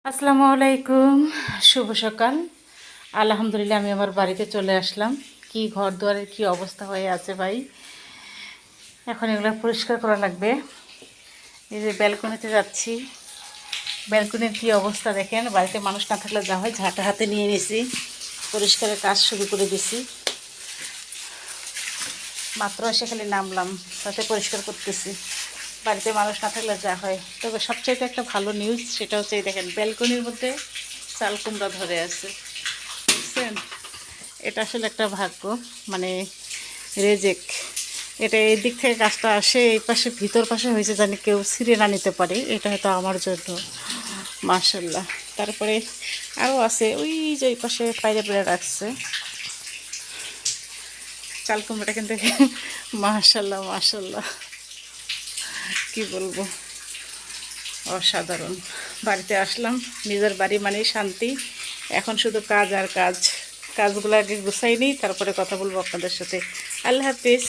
আসসালামু আলাইকুম, শুভ সকাল। আলহামদুলিল্লাহ আমি আমার বাড়িতে চলে আসলাম। কি ঘর দুয়ারের কি অবস্থা হয়ে আছে ভাই, এখন এগুলো পরিষ্কার করা লাগবে। এই যে ব্যালকনিতে যাচ্ছি, ব্যালকনির কি অবস্থা দেখেন। বাড়িতে মানুষ না থাকলে যা হয়, ঝাঁটা হাতে নিয়ে নিয়েছি, পরিষ্কারের কাজ শুরু করে দিছি। মাত্র এসে খালি নামলাম, তাতে পরিষ্কার করতেছি। বাড়িতে মানুষ না থাকলে যা হয়। তবে সবচাইতে একটা ভালো নিউজ, সেটা হচ্ছে এই দেখেন ব্যালকনির মধ্যে চাল কুমড়া ধরে আছে, বুঝছেন। এটা আসলে একটা ভাগ্য, মানে রেজেক। এটা এই দিক থেকে কাজটা আসে, এই পাশে ভিতর পাশে হয়েছে জানি কেউ ছিঁড়ে না নিতে পারে, এটা হয়তো আমার জন্য মাশাল্লাহ। তারপরে আরও আছে, ওই যে এই পাশে পায়রা পেড়ে রাখছে চাল কুমড়াটা, কিন্তু মাশাল্লাহ মাশাল্লাহ, কি বলবো, অসাধারণ। বাড়িতে আসলাম, নিজের বাড়ি মানেই শান্তি। এখন শুধু কাজ আর কাজ, কাজগুলো আগে গুছাই নিই, তারপরে কথা বলবো আপনাদের সাথে। আল্লাহ হাফিজ।